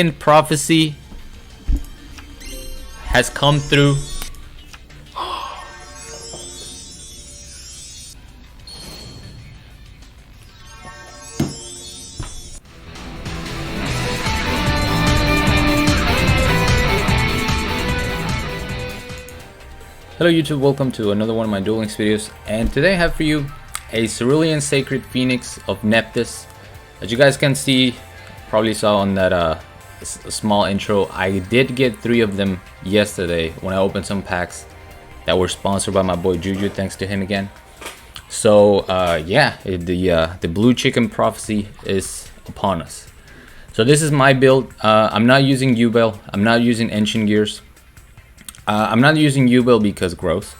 Prophecy has come through. Hello YouTube, welcome to another one of my Duel Links videos, and today I have for you a Cerulean Sacred Phoenix of Nephthys. As you guys can see, probably saw on that small intro, I did get 3 of them yesterday when I opened some packs that were sponsored by my boy Juju, thanks to him again. So yeah, the blue chicken prophecy is upon us. So this is my build. I'm not using YUBEL, I'm not using Ancient Gears. I'm not using YUBEL because gross,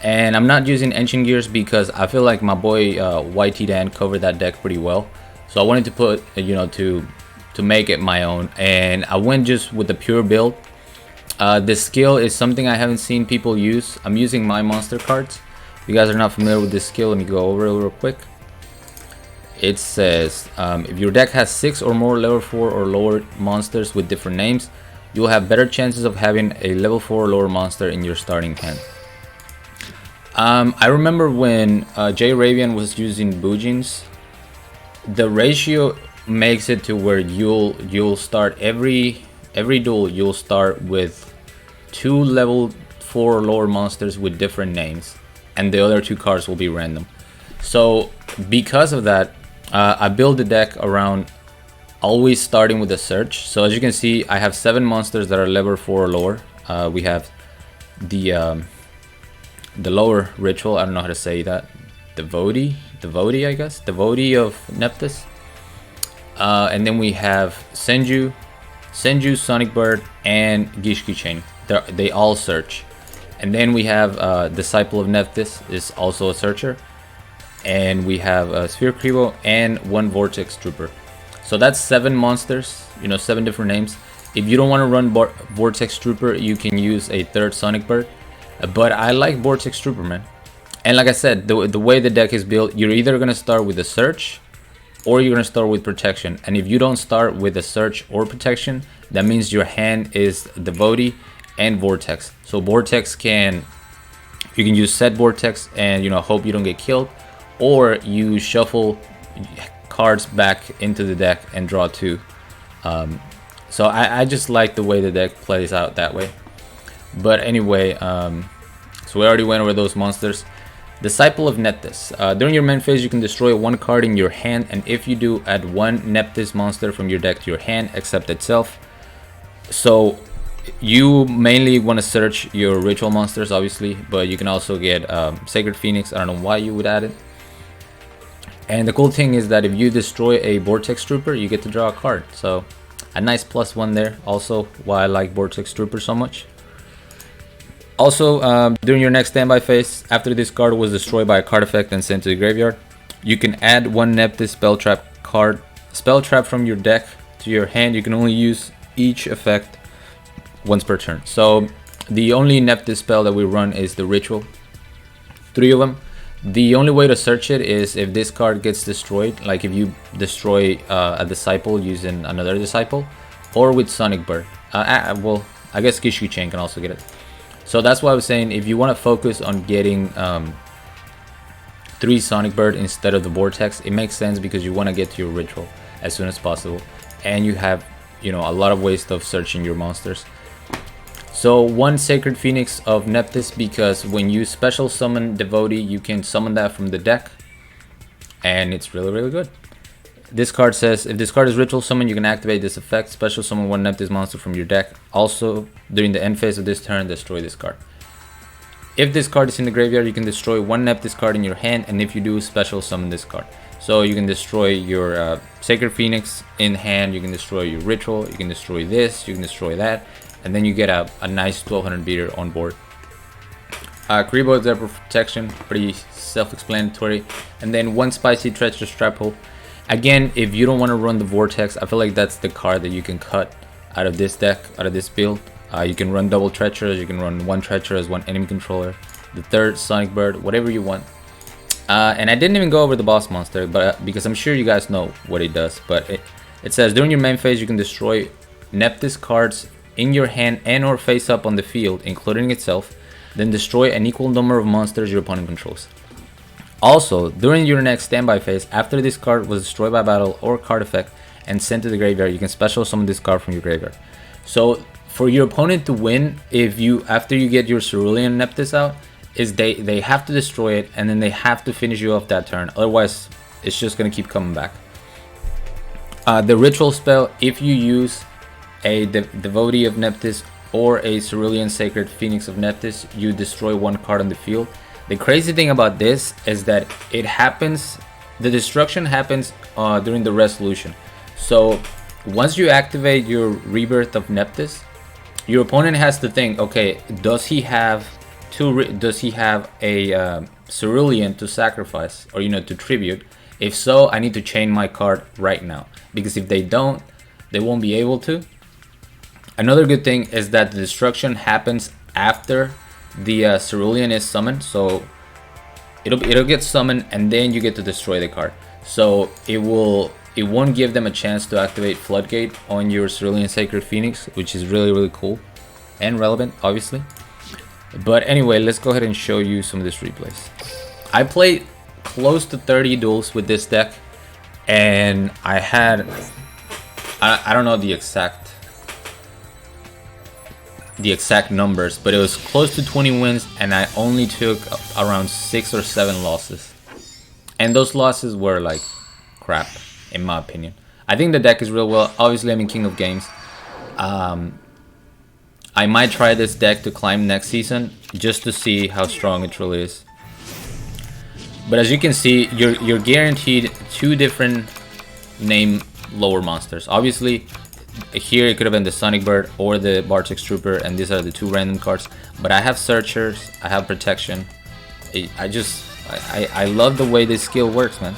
and I'm not using Ancient Gears because I feel like my boy YT Dan covered that deck pretty well. So I wanted to put, to make it my own, and I went just with the pure build. The skill is something I haven't seen people use. I'm using my monster cards. If you guys are not familiar with this skill, let me go over it real quick. It says if your deck has 6 or more level 4 or lower monsters with different names, you'll have better chances of having a level 4 or lower monster in your starting hand. I remember when Jay Ravian was using Boojins, the ratio makes it to where you'll start every duel, you'll start with 2 level 4 or lower monsters with different names, and the other 2 cards will be random. So because of that, I built the deck around always starting with a search. So as you can see, I have 7 monsters that are level 4 or lower. We have the lower ritual, I don't know how to say that, devotee I guess, devotee of Nephthys. And then we have Senju, Sonic Bird, and Gishki Chain. They all search. And then we have Disciple of Nephthys is also a searcher. And we have Sphere Kribo and 1 Vortex Trooper. So that's 7 monsters, 7 different names. If you don't want to run Vortex Trooper, you can use a 3rd Sonic Bird. But I like Vortex Trooper, man. And like I said, the way the deck is built, you're either going to start with a search or you're going to start with protection. And if you don't start with a search or protection, that means your hand is devotee and Vortex. So Vortex you can use set Vortex and hope you don't get killed, or you shuffle cards back into the deck and draw 2. So I just like the way the deck plays out that way. But anyway, so we already went over those monsters. Disciple of Nephthys. During your main phase, you can destroy 1 card in your hand, and if you do, add 1 Nephthys monster from your deck to your hand except itself. So you mainly want to search your ritual monsters, obviously, but you can also get Sacred Phoenix. I don't know why you would add it. And the cool thing is that if you destroy a Vortex Trooper, you get to draw a card. So a nice +1 there. Also why I like Vortex Trooper so much. Also, during your next standby phase, after this card was destroyed by a card effect and sent to the graveyard, you can add 1 Nephthys spell trap from your deck to your hand. You can only use each effect once per turn. So the only Nephthys spell that we run is the ritual, 3 of them. The only way to search it is if this card gets destroyed, like if you destroy a disciple using another disciple, or with Sonic Bird. Well, I guess Gishki Chain can also get it. So that's why I was saying, if you want to focus on getting 3 Sonic Bird instead of the Vortex, it makes sense because you want to get to your ritual as soon as possible, and you have a lot of ways of searching your monsters. So 1 Sacred Phoenix of Nephthys, because when you special summon Devotee, you can summon that from the deck, and it's really good. This card says, if this card is ritual summon, you can activate this effect, special summon 1 Nephthys monster from your deck. Also, during the end phase of this turn, destroy this card. If this card is in the graveyard, you can destroy 1 Nephthys card in your hand, and if you do, special summon this card. So you can destroy your Sacred Phoenix in hand, you can destroy your ritual, you can destroy this, you can destroy that, and then you get a nice 1200 beater on board. Kribo is there for protection, pretty self-explanatory. And then 1 Spicy Treacherous Trap Hole. Again, if you don't want to run the Vortex, I feel like that's the card that you can cut out of this deck, out of this build. You can run double Treacherous, you can run 1 Treacherous, 1 enemy controller, the 3rd Sonic Bird, whatever you want. And I didn't even go over the boss monster, but because I'm sure you guys know what it does. But it says during your main phase, you can destroy Nephthys cards in your hand and or face up on the field, including itself, then destroy an equal number of monsters your opponent controls. Also, during your next standby phase, after this card was destroyed by battle or card effect and sent to the graveyard, you can special summon this card from your graveyard. So for your opponent to win, after you get your Cerulean Nephthys out, is they have to destroy it and then they have to finish you off that turn. Otherwise, it's just gonna keep coming back. The ritual spell, if you use a Devotee of Nephthys or a Cerulean Sacred Phoenix of Nephthys, you destroy one card on the field. The crazy thing about this is that the destruction happens during the resolution. So once you activate your Rebirth of Nephthys, your opponent has to think, okay, does he have a Cerulean to sacrifice or to tribute? If so, I need to chain my card right now, because if they don't, they won't be able to. Another good thing is that the destruction happens after the Cerulean is summoned, so it'll get summoned and then you get to destroy the card. So it won't give them a chance to activate Floodgate on your Cerulean Sacred Phoenix, which is really cool and relevant, obviously. But anyway, let's go ahead and show you some of these replays. I played close to 30 duels with this deck, and I don't know the exact numbers, but it was close to 20 wins, and I only took around 6 or 7 losses, and those losses were like crap in my opinion. I think the deck is real well. Obviously, I'm in King of Games. I might try this deck to climb next season just to see how strong it truly is. But as you can see, you're guaranteed 2 different name lower monsters. Obviously, here it could have been the Sonic Bird or the Bartek's Trooper, and these are the 2 random cards. But I have Searchers, I have Protection. I love the way this skill works, man.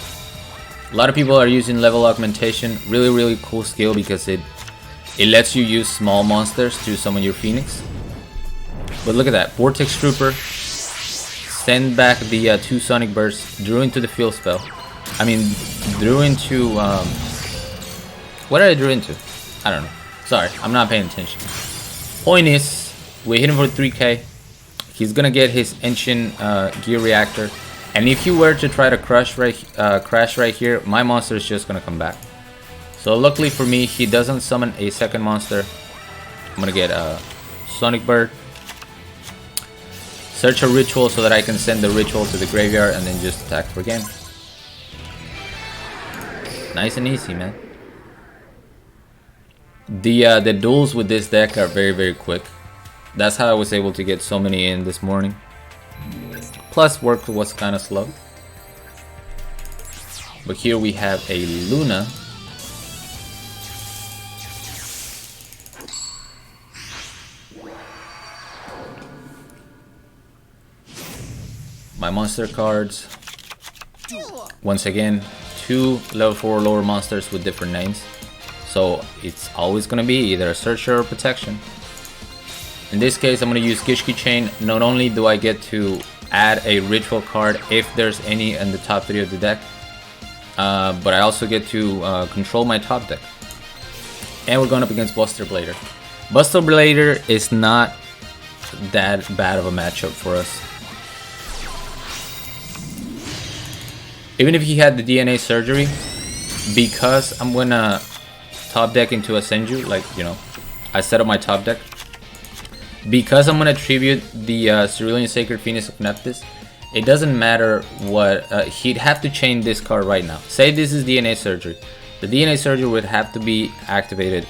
A lot of people are using Level Augmentation. Really cool skill because it lets you use small monsters to summon your Phoenix. But look at that, Vortex Trooper, send back the 2 Sonic Birds, drew into the field spell. I mean, drew into what did I drew into? I don't know. Sorry, I'm not paying attention. Point is, we hit him for 3k. He's gonna get his Ancient Gear Reactor, and if you were to try to crash right here, my monster is just gonna come back. So luckily for me, he doesn't summon a second monster. I'm gonna get a Sonic Bird, search a ritual so that I can send the ritual to the graveyard and then just attack for game. Nice and easy, man. The duels with this deck are very quick. That's how I was able to get so many in this morning. Plus, work was kind of slow. But here we have a Luna. My monster cards. Once again, 2 level 4 lower monsters with different names. So it's always going to be either a Searcher or Protection. In this case, I'm going to use Gishki Chain. Not only do I get to add a ritual card if there's any in the top 3 of the deck, but I also get to control my top deck. And we're going up against Buster Blader. Buster Blader is not that bad of a matchup for us. Even if he had the DNA Surgery, because I'm gonna top deck into a Senju, like, I set up my top deck. Because I'm gonna tribute the Cerulean Sacred Phoenix of Nephthys, it doesn't matter what, he'd have to chain this card right now. Say this is DNA Surgery. The DNA Surgery would have to be activated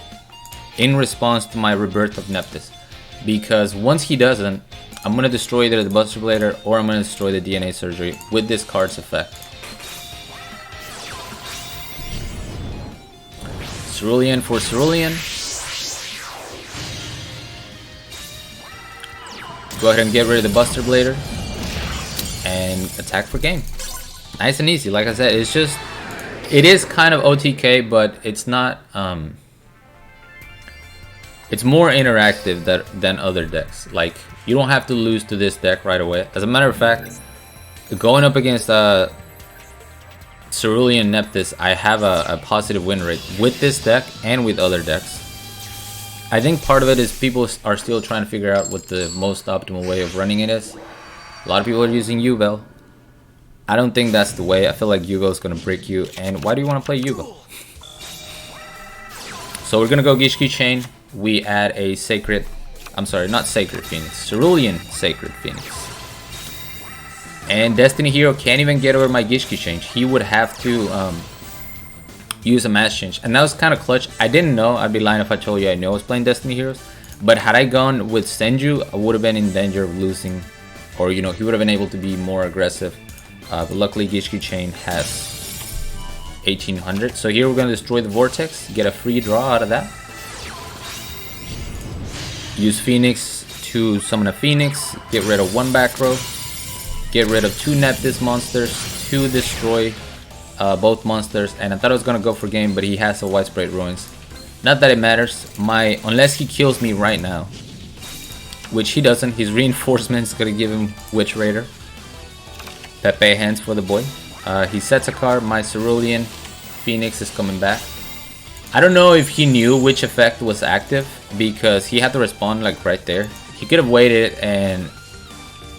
in response to my Rebirth of Nephthys. Because once he doesn't, I'm gonna destroy either the Buster Blader or I'm gonna destroy the DNA Surgery with this card's effect. Cerulean for Cerulean. Go ahead and get rid of the Buster Blader and attack for game. Nice and easy. Like I said, it is kind of OTK, but it's not. It's more interactive than other decks. Like, you don't have to lose to this deck right away. As a matter of fact, going up against Cerulean Nephthys, I have a positive win rate with this deck and with other decks. I think part of it is people are still trying to figure out what the most optimal way of running it is. A lot of people are using YUBEL. I don't think that's the way. I feel like YUBEL is going to break you. And why do you want to play YUBEL? So we're going to go Gishki Chain. We add a Sacred... I'm sorry, not Sacred Phoenix. Cerulean Sacred Phoenix. And Destiny Hero can't even get over my Gishki change. He would have to use a mass change. And that was kind of clutch. I didn't know. I'd be lying if I told you I knew I was playing Destiny Heroes. But had I gone with Senju, I would have been in danger of losing. Or, you know, he would have been able to be more aggressive. But luckily, Gishki Chain has 1800. So here we're going to destroy the Vortex. Get a free draw out of that. Use Phoenix to summon a Phoenix. Get rid of one back row. Get rid of two Nephthys monsters to destroy both monsters. And I thought I was going to go for game, but he has a Widespread Ruins. Not that it matters. Unless he kills me right now, which he doesn't. His reinforcement's going to give him Witch Raider. Pepe hands for the boy. He sets a card. My Cerulean Phoenix is coming back. I don't know if he knew which effect was active because he had to respond like right there. He could have waited and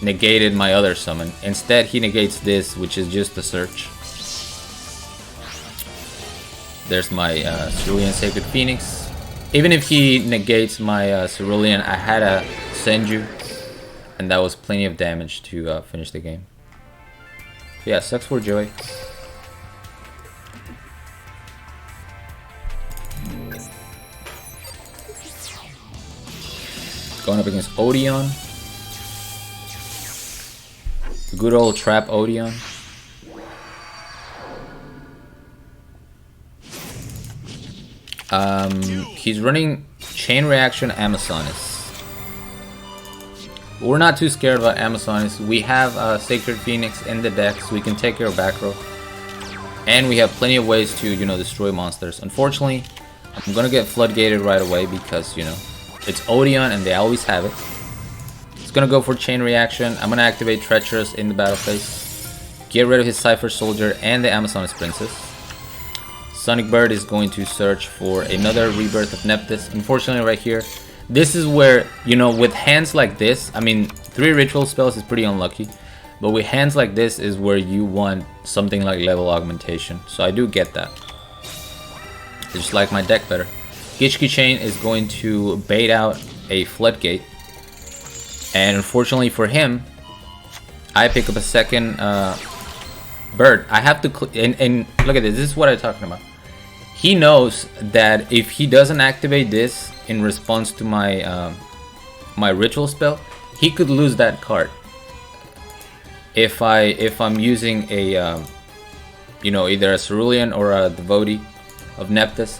negated my other summon. Instead, he negates this, which is just a search. There's my Cerulean Sacred Phoenix. Even if he negates my Cerulean, I had a Senju, and that was plenty of damage to finish the game. So yeah, sucks for Joey. Going up against Odeon. The good old trap Odeon. He's running Chain Reaction Amazonis. We're not too scared about Amazonis. We have Sacred Phoenix in the deck, so we can take care of back row. And we have plenty of ways to, you know, destroy monsters. Unfortunately, I'm gonna get floodgated right away because, you know, it's Odeon and they always have it. It's gonna go for Chain Reaction. I'm gonna activate Treacherous in the battle phase. Get rid of his Cypher Soldier and the Amazonis Princess. Sonic Bird is going to search for another Rebirth of Nephthys. Unfortunately, right here, this is where, you know, with hands like this, I mean, 3 ritual spells is pretty unlucky. But with hands like this is where you want something like level augmentation. So I do get that. I just like my deck better. Gishki Chain is going to bait out a Floodgate. And unfortunately for him, I pick up a second bird. I have to and look at this. This is what I'm talking about. He knows that if he doesn't activate this in response to my my ritual spell, he could lose that card. If I'm using a you know, either a Cerulean or a Devotee of Nephthys,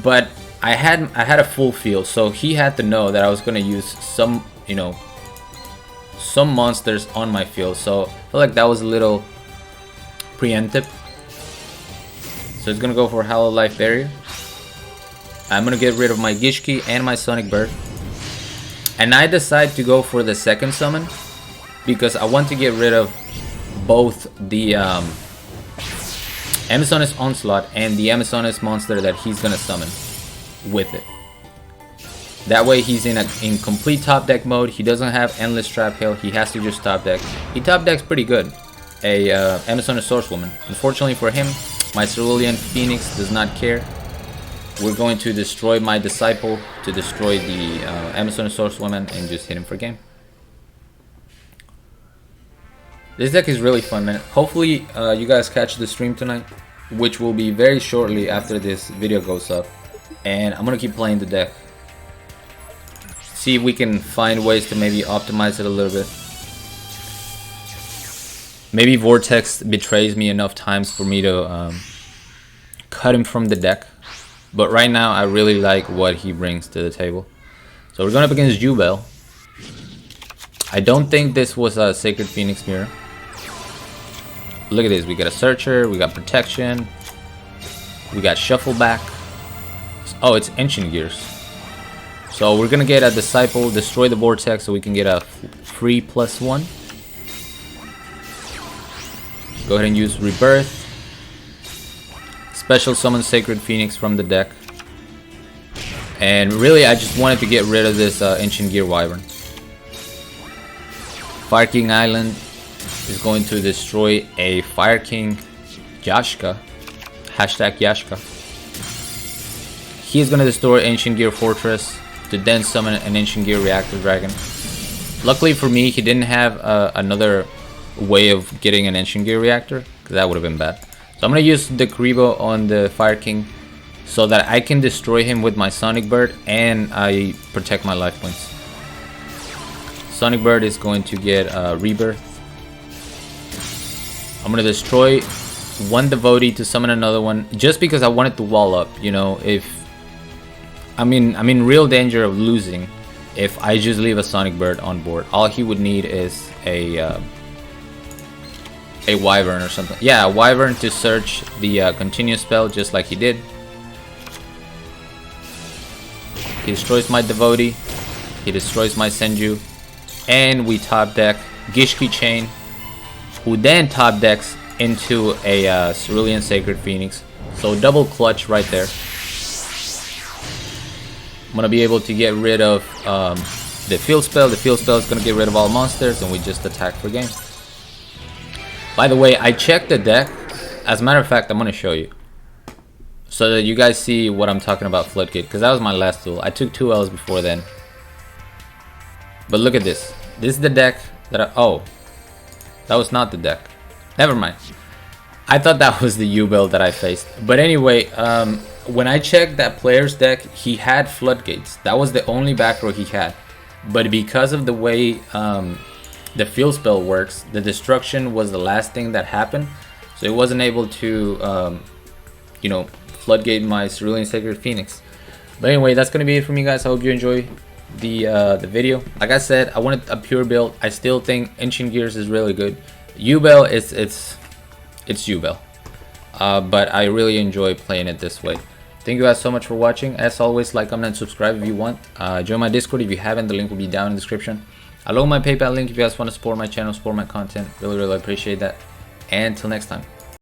but I had a full field, so he had to know that I was gonna use some, you know, some monsters on my field. So I feel like that was a little preemptive. So it's gonna go for Hollow Life Barrier. I'm gonna get rid of my Gishki and my Sonic Bird, and I decide to go for the second summon because I want to get rid of both the Amazonis Onslaught and the Amazonis monster that he's gonna summon with it. That way he's in complete top deck mode. He doesn't have Endless Trap Hail. He has to just top deck. He top decks pretty good. A Amazonis Swordswoman. Unfortunately for him, my Cerulean Phoenix does not care. We're going to destroy my Disciple to destroy the Amazonis Swordswoman and just hit him for game. This deck is really fun, man. Hopefully you guys catch the stream tonight, which will be very shortly after this video goes up. And I'm gonna keep playing the deck. See if we can find ways to maybe optimize it a little bit. Maybe Vortex betrays me enough times for me to cut him from the deck. But right now I really like what he brings to the table. So we're going up against YUBEL. I don't think this was a Sacred Phoenix Mirror. Look at this, we got a Searcher, we got Protection, we got Shuffle Back. Oh, it's Ancient Gears. So we're gonna get a Disciple, destroy the Vortex so we can get a free +1. Go ahead and use Rebirth. Special summon Sacred Phoenix from the deck. And really, I just wanted to get rid of this Ancient Gear Wyvern. Fire King Island is going to destroy a Fire King Yashka. Hashtag Yashka. He's going to destroy Ancient Gear Fortress to then summon an Ancient Gear Reactor Dragon. Luckily for me, he didn't have another way of getting an Ancient Gear Reactor, because that would have been bad. So I'm going to use the Karibo on the Fire King so that I can destroy him with my Sonic Bird and I protect my life points. Sonic Bird is going to get Rebirth. I'm going to destroy one Devotee to summon another one, just because I wanted to wall up. You know, if I'm in real danger of losing if I just leave a Sonic Bird on board. All he would need is a Wyvern or something. Yeah, a Wyvern to search the continuous spell, just like he did. He destroys my Devotee. He destroys my Senju. And we top deck Gishki Chain, who then top decks into a Cerulean Sacred Phoenix. So double clutch right there. I'm gonna be able to get rid of the field spell. The field spell is gonna get rid of all monsters, and we just attack for game. By the way, I checked the deck. As a matter of fact, I'm gonna show you so that you guys see what I'm talking about. Floodgate, because that was my last duel. I took 2 L's before then. But look at this. This is the deck that oh, that was not the deck. Never mind. I thought that was the YUBEL that I faced. But anyway, when I checked that player's deck, he had Floodgates. That was the only back row he had. But because of the way the field spell works, the destruction was the last thing that happened. So it wasn't able to, you know, floodgate my Cerulean Sacred Phoenix. But anyway, that's going to be it from me, guys. I hope you enjoy the video. Like I said, I wanted a pure build. I still think Ancient Gears is really good. YUBEL it's YUBEL, but I really enjoy playing it this way. Thank you guys so much for watching. As always, like, comment, and subscribe if you want. Join my Discord if you haven't. The link will be down in the description. Along my PayPal link if you guys want to support my channel, support my content. Really appreciate that. And until next time.